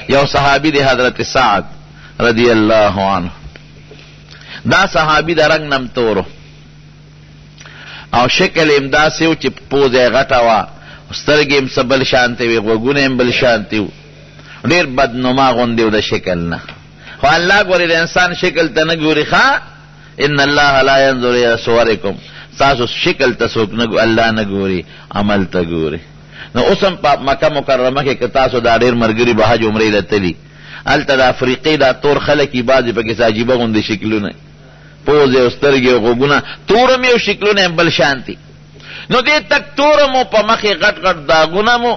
یو صحابی دی حضرت سعد رضی اللہ عنہ. دا صحابی دا رنگ نم تورو او شکل امدا سیو چې پوزه غټه وا، سترګې هم بل شانتې وي، غوږونه هم بل شانتې وو، ډېر بدنما غوندې و د شکل نه. خو الله ګورې د انسان شکل ته نه ګوري. ښه ان الله لا ينظر الى صورکم، تاسو شکل ته څوک الله نه ګوري، عمل ته ګوري. نو اوس هم په مکه مکرمه کې که تاسو دا ډېر ملګري به حج عمرې له تلي، هلته د افریقې دا تور خلک یي، بعضې پکې عجیبه غوندې شکلونه، پوزې او سترګې او غوږونه تور هم یو، شکلونه هم بل شانتي. نو دې تک تور مو په مخې غټ غټ داغونه مو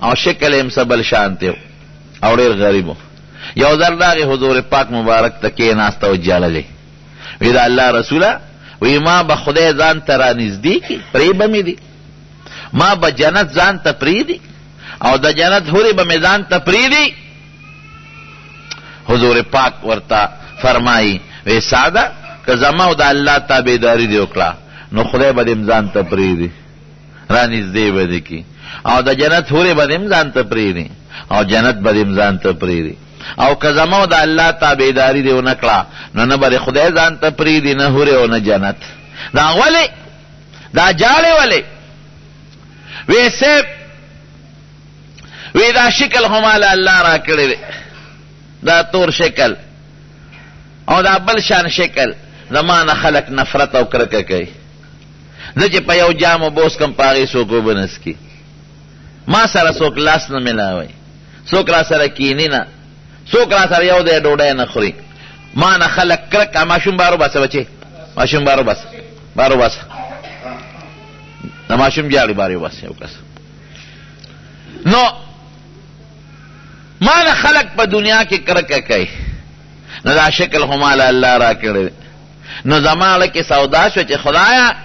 او شکل هم څه بل شانتي او ډېر غریب و. یو ځل راغی حضور پاک مبارک ته کېناسته او جړلې، وی دا الله رسوله، وی ما به خدای ځان ته رانږدې کړي، پرې به مې دي، ما به جنت ځان ته پرېږدي او د جنت حورې به مې ځان ته پرېږدي. حضور پاک ورته فرمایي وی سعده که زما او د الله تابعداري دې وکړه نو خدای به دې هم ځان ته پرېږدي، رانږدې به دې کړي، او د جنت حورې به دې هم ځان ته پرېږدي او جنت به دې هم ځان ته پرېږدي. او که زما او د الله تابعداري دې ونه کړه نو نه به خدای ځان ته پرېږدي، نه حورې او نه جنت. دا ولې؟ دا جاړې ولې؟ وی صاحب وی دا شکل خو ماله الله را کړی دی، دا تور شکل او دا بل شان شکل، زما نه خلک نفرت او کرکه کوي. زه چې په یو جام اوبه وڅکم په هغې څوک اوبه نه څکي، ما سره څوک لاس نه میلاوی، څوک را سره کینی نه، څوک را سره یو دی ډوډۍ نه خوري، ما نه خلک کرکه. ماشوم بارو باسه بچې، ماشوم بارو باسه، بارو باسه، د ماشوم جاړې بارې وباسه یو کس. نو ما نه خلک په دنیا کې کرکه کوي، نو دا شکل خو ماله الله را کړی. نو زما اړه کې سودا شوه چې خدایا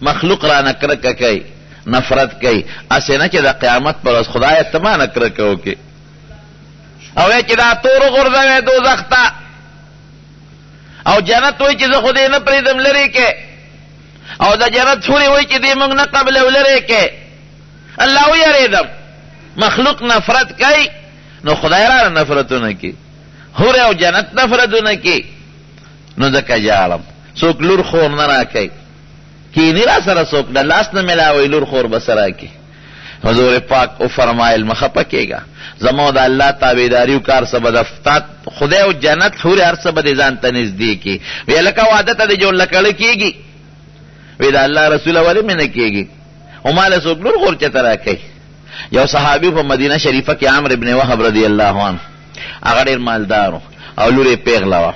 مخلوق را نه کرکه کوي، نفرت کوي، اسې نه چې د قیامت پر ورځ خدایا ته ما نه کرکه وکړي او وایي چې دا تور غورځوی دوزخ ته، او جنت وایي چې زه خو دې نه پرېږدم لرې کې، او د جنت حورې وایي چې دې موږ نه قبلو لرې کې. الله ویرېدم مخلوق نفرت کوي نو خدای را نفرتونه کوي، حورې او جنت نفرتونه کوي. نو ځکه جاړم څوک لور خور نه راکوي، کینی را سره څوک د لاس نه میلاوی، لور خور به سره کوي. حضور پاک او فرمایل مخه پکېږه، زما د الله تابعداري وکړه، څه به د خدای او جنت حورې هر څه به دې ځان ته نږدې کړي. وی لکه واده ته دې جوړ لکړه کېږي، وی د الله رسوله ولې مې نه کېږي، او ما له څوک لور خور چېرته راکوي. یو صحابي په مدینه شریفه کې عمرو بن وهب رضی الله عنه، هغه ډېر مالدار او لور یې پیغله وه.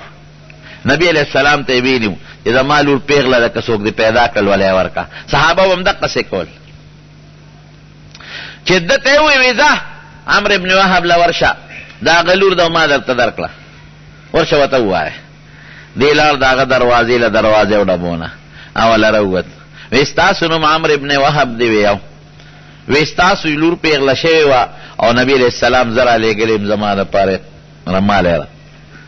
نبی علیہ السلام ته یې ویلي چې زما لور پیغله ده، که څوک دې پیدا کړل ولی یې ورکړه. صحابه به هم دقسې کول چې ده ته یې وویې ځه عمرو بن وهب له ورشه، د هغه لور ده ما درته درکړه، ورشه ورته ووایه. دې لاړ د هغه دروازې له دروازې او ډبونه اوله راووت، وی ستاسو نوم عمرو بن وهب دی؟ وی وی ستاسو لور پیغله شوې وه او نبي علیه السلام زه رالیږلی یم زما دپاره رمالی را.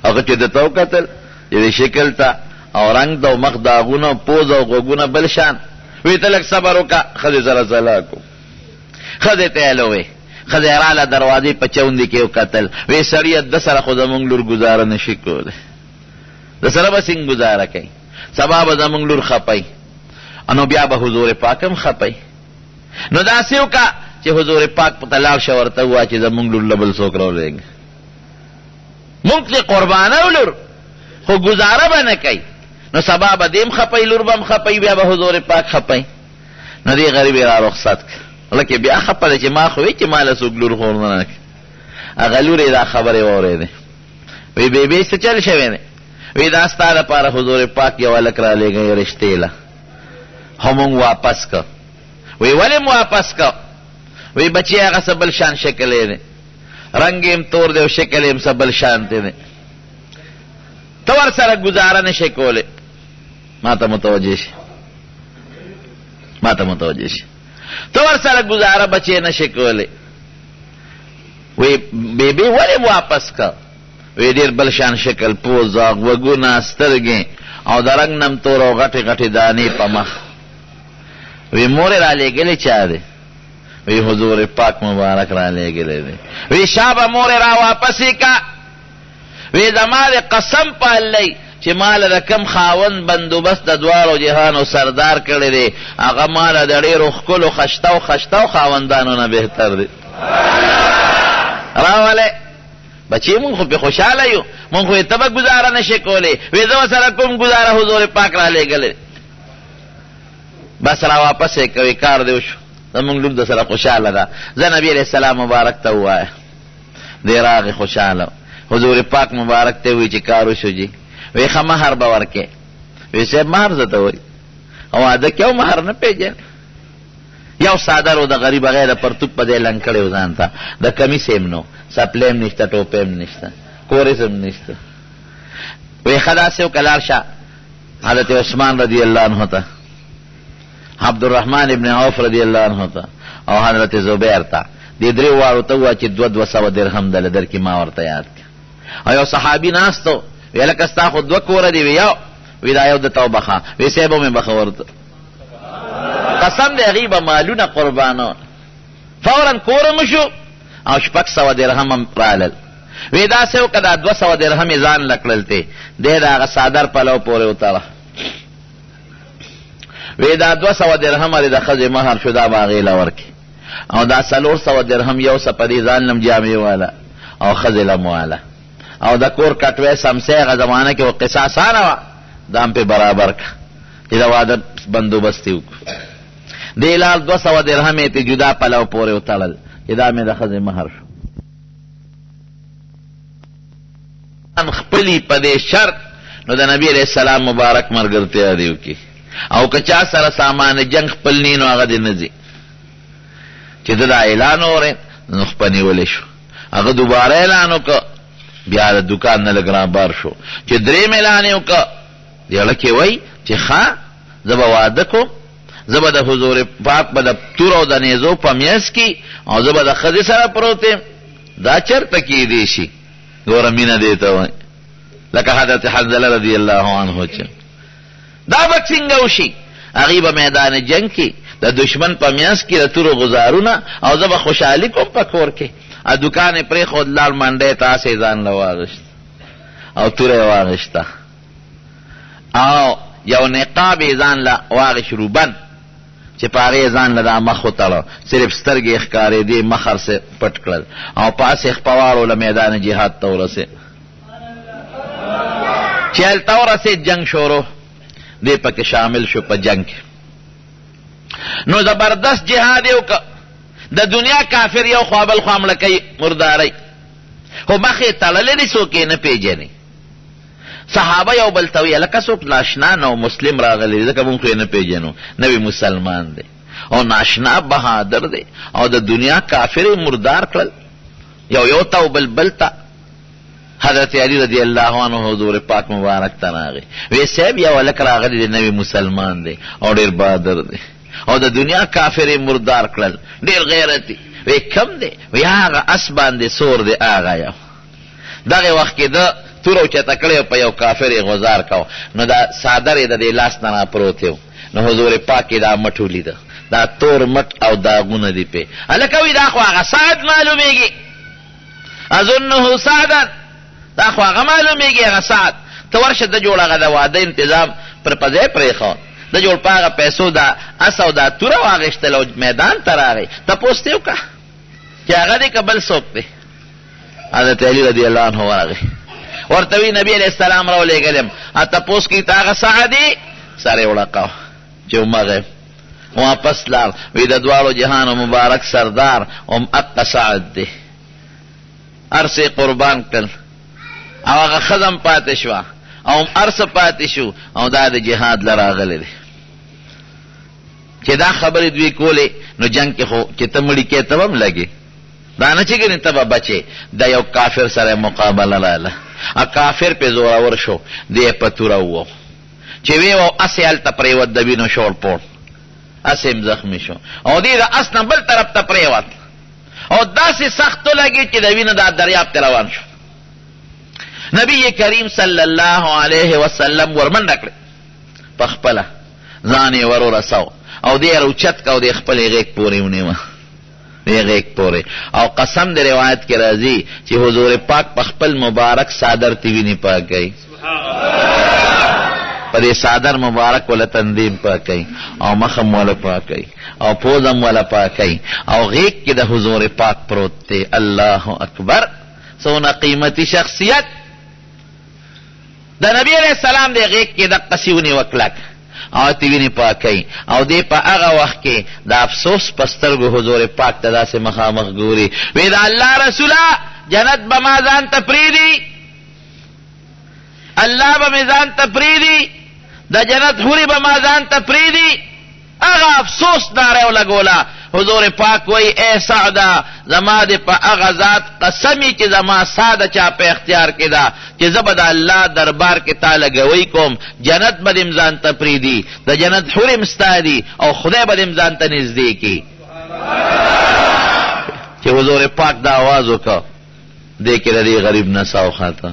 هغه چې ده ته وکتل چې د شکل ته او رنګ ته او مخ داغونه، پوز او غوږونه بل شان، وی ته لږ صبر وکړه، ښځې سره سلا کوم. ښځې ته یې لوی، ښځې راله دروازې په چوندې کې وکتل، وی سړیه ده سره خو زمونږ لور ګزاره نه شي کولی، ده سره به څنګه ګزاره کوي، سبا به زمونږ لور خپی، نو بیا به حضور پاک هم خپی. نو داسې وکړه چې حضور پاک په ته لاړ شه، ورته ووایه چې زمونږ لور له بل څوک راولېږه، مونږ ترې قربانه و لور، خو ګزاره به نه کوي. نو سبا به دې هم خپی، لور به هم خپی، بیا به حضور پاک خپی. نو دې غریب یې را رخصت کړه، لکه بیا خپه ده چې ما خو وی چې ما له څوک لور خور نه راکړي. هغه لور یې دا خبرې واورېدې، وی بیبي څه چل شوی دی؟ وی دا ستا دپاره حضور پاک یو هلک رالېږی رشتې له، خو مونږ واپس که. وی ولې مو واپس که؟ وی بچی هغه څه بل شان شکل یې دی، رنګ یې هم تور دی او شکل یې هم څه بل شانتی دی، ته ورسره ګزاره نه شې کولی. ما ته متوجه شي، ما ته متوجه شي، ته ورسره ګزاره بچی نه شې کولی. وی بیبي ولې واپس که؟ وی ډېر بل شان شکل، پوزه، غوږونه، سترګې او د رنګ نم تور او غټې غټې دانې په مخ. وی مور یې رالېږلی چا دی؟ وی حضور پاک مبارک را لے گلے دے وی شابه مور را واپسی کا وی زما دے قسم پا اللہ چې مال د کم خاون بندوبست د دوارو جهانو سردار کړی دی هغه مال د ډېرو ښکلو خشتو خاوندانو نه بهتر دی راولې بچی مونږ خو پې خوشحاله یو مونږ خو یې ته به ګزاره نشې کولی وی زه ورسره کوم ګزاره حضور پاک را لېږلی بس را واپس یې کوي کار دی وشو زمونږ لور د سره خوشحاله ده زه نبي علیه السلام مبارک ته ووایه دی راغې خوشحاله حضور پاک مبارک ته وی چې کار وشو جي وی ښه مهر به ورکې وی صاحب مهر زه ته وایي او واده کې او مهر نه پېژنې یو څادر و د غریب هغه د پرتوب په دی لنګ کړی و ځان ته د کمیس هم نو سپلی هم نشته ټوپی هم نشته کورس هم نشته وی ښه داسې وکړه لاړ شه حضرت عثمان رضی الله عنه ته عبدالرحمن ابن عوف رضی الله عنه ته او حضرت زبیر ته دې درې واړو ته ووایه چې 200 درهم دله درکې ما ورته یاد کړه او یو صحابي ناست و وی لکه ستا خو 2 کوره دي وی یو وی دا یو د ته وبخه وی صاحب مې بخه ورته قسم دی هغې به مالونه قربانون فورا کورم شو او 600 درهم هم رالل وی داسې وکړه دا 200 درهم یې ځان له کړل تی دی د هغه څادر پلو پورې وتړه وی دا 200 درهم د ښځې مهر شو دا به هغې له ورکړي او دا 400 درهم یو څه په دې ځان لم جامې واله او ښځې لم واله او د کور کټوی سمسی هغه زمانه کې و قصه اسانه وه دا هم پې برابر کړه چې د واده بندوبست یې وکړو دې لال 200 درهم یې تې جدا پلو پورې وتړل چې دا مې د ښځې مهر شو خپلي په دې شرط نو د نبي علیه السلام مبارک ملګرتیا دې وکړي او که چا سره سامان جنګ خپل نی نو هغه دې نه ځي چې ده دا اعلان اورې نو خپه نیولی شو هغه دوباره اعلان وکړه بیا د دوکان نه لږ رابار شو چې درېم اعلان یې وکړه دې هلکې وایي چې ښه زه به واده کوم زه به د حضور پاک به د تور او د نیزو په میز کې او زه به د ښځې سره پروت یم دا چېرته کېدی شي ګوره مینه دې ته وایي لکه حضرت حنظله رضی الله عنه چې دا به څنګه وشي هغې به میدان جنګ کې د دشمن په میانس کې د تورو غزارونه او زه به خوشحالي کوم په کور کې دوکان یې پرېښود لاړ منډی ته هسې ځان له واغېشت او توره یې واغېشته او یو نقاب یې ځان له واغېش روبن چې په هغې یې ځان له دا مخ وتړه صرف سترګې یې ښکارېدې مخ هرڅه پټ کړل او پاسې خپواړو له میدان جهاد ته ورسېد چې هلته ورسېد جنګ شروع دی پکې شامل شو په جنگ کې نو زبردست جهاد یې وکړه د دنیا کافر یو خوا بل خوا مړه کوي مردارۍ خو مخ یې تړلی دی څوک یې نه پېژني صحابه یو بل ته ویې لکه څوک ناشنا نه مسلم راغلی دی ځکه مونږ خو یې نه پېژنو نوی مسلمان دی او ناشنا بهادر دی او د دنیا کافر یې مردار کړل یو ته او بل ته حضرت علی رضی الله عنه حضور پاک مبارک ته راغی وی صاحب یو هلک راغلی دی نوی مسلمان دی او ډېر بهادر دی او د دنیا کافر یې مردار کړل ډېر غیرتي وی کم دی وی هغه اس باندې سور دی هغه یو دغه وخت کې ده تور اوچته کړی په یو کافر یې غزار کو نو دا څادر یې د دې لاس نه راپروت یو نو حضور پاک یې دا مټ ولیده دا تور مټ او داغونه دي پې هلکه وی دا خو هغه سعد معلومېږي اظنه سعدا دا خو هغه معلومېږي هغه سعد ته ورشه د جوړ هغه د واده انتظام پر په ځای پرېښود د جوړ په هغه پیسو دا اس او دا توره واغېښتل او میدان ته راغی تپوس ته وکړه چې هغه دی که بل څوک دی حضرت علی رضی الله عنه ورغی ورته وی نبي علیه السلام راولېږلم تپوس کوي ته هغه سعد دی سر یې وړقاو چې ومغی واپس لاړ وی د دواړو جهانو مبارک سردار هم اقه سعد دی ارس قربان کړل او هغه ښځه پاتې شوه او ارس پاتې شو او دا د جهاد له راغلی دی چې دا خبرې دوی کولې نو جنګ کې خو چې ته مړي کې ته به هم لګې دا نه چې ګنې ته به بچې د یو کافر سره مقابله راله کافر پې زورور شو دی یې په توره ووو چې ویې وو اسې هلته پرېوت د وینو شور پوړ اسې هم زخمي شو او دی د اس نه بل طرف ته پرېوت او داسې سخت ولګېد چې د وینو دا دریاب ته روان شو نبی کریم صلی الله علیه وسلم ورمنډه کړې په خپله ځان یې ور ورساو او دی یې راوچت که او د خپلې غېږ پورې ونیوه غیږ پورې. او قسم د روایت کې راځي چې حضور پاک په خپل مبارک صادر تی ویني پاکي، په دې صادر مبارک ولا تندیم پاکي او مخم ولا پاکي او پوزم ولا پاکي او غیږ کې د حضور پاک پروت دی. الله اکبر، څونه قیمتي شخصیت. د نبی علیہ السلام دی غیږ کې د قصیونی وکلک او تیوینی پاکی او دی پا اغا وقت کې د افسوس پسترگو حضور پاک تدا سے مخامخ گوری وی دا اللہ رسولا جنت بمازان تپریدی، اللہ بمازان تپریدی، دا جنت حوری بمازان تپریدی. اغا افسوس دارے و لگولا. حضور پاک وی اے سعدا زما دے پا اغا ذات قسمی چی زما سادا چا پہ اختیار کی دا چی زبدا اللہ دربار کی تالا گوئی کوم جنت بد امزان تپریدی، دا جنت حور امستادی او خدای بد امزان تا نزدی کی. چی حضور پاک دا آوازو کا دیکھ ردی غریب نساو خاتا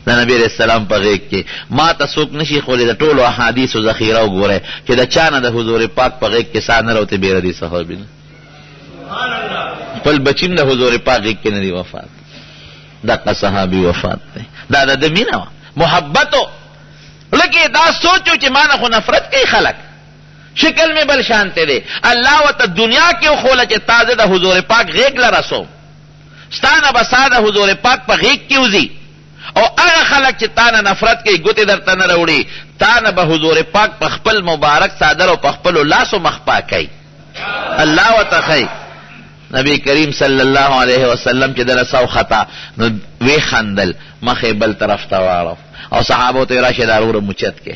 دا نبی علیہ السلام پا غیق کی ما تا سوک نشی خولی دا طول و حدیث و ذخیرہ گو رہے چی دا چانا دا حضور پاک پا غیق کی سانا روتے بیر دی صحابی پل بچیم دا حضور پاک غیق کی ندی وفات دا قا صحابی وفات دی دا دا دمینا محبتو. لکی دا سوچو چی مانا خو نفرت کئی خلق شکل میں بل شانتے دے. اللہ و تا دنیا کیوں خولا چی تازه دا حضور پاک غیق لرسو ستانا بسا دا حضور پاک پا غیق کیوں زی او اغا خلق چی تانا نفرت کئی گوتی در تن روڑی تانا با حضور پاک پا خپل مبارک صادر و پا خپل لاسو مخپا کئی. اللہ و تخی نبی کریم صلی اللہ علیہ وسلم چی در سو خطا نو وی خندل مخی بل طرف توارو او صحابو تیرا شدارور مچت کے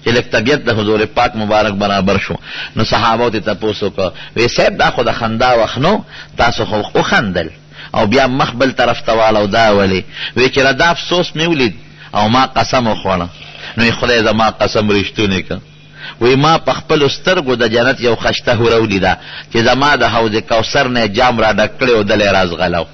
چی لک طبیعت دا حضور پاک مبارک برابر شو. نو صحابو تی تپوسو که وی سیب دا خود خندا وخنو تاسو خو خندل او بیا مخ بل طرف توالو دا ولی وی چی را دا افسوس میولید او ما قسم اخوانا نوی خدای دا ما قسم رشتونی که وی ما پخپل استرگو دا جنت یو خشته رولی دا چی زما دا حوض کوثر نه جام را ڈکڑی و دل راز غلو.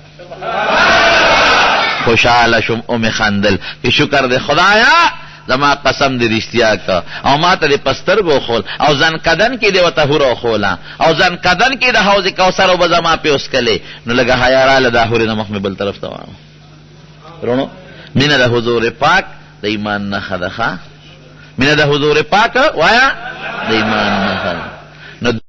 خوشحال شم ام خندل که شکر دے خدایا زما قسم دی رشتیا کا او ما تا دی پسترگو خول او زن کدن کی دی و تهورو خولا او زن کدن کی دی حوض کوثر و بزما پی اسکلی نو لگا حیارا لدا حوری نمخ میں بل طرف توانو رونو من دا حضور پاک دا ایمان نخدخا من دا حضور پاک وایا دا ایمان نخدخا.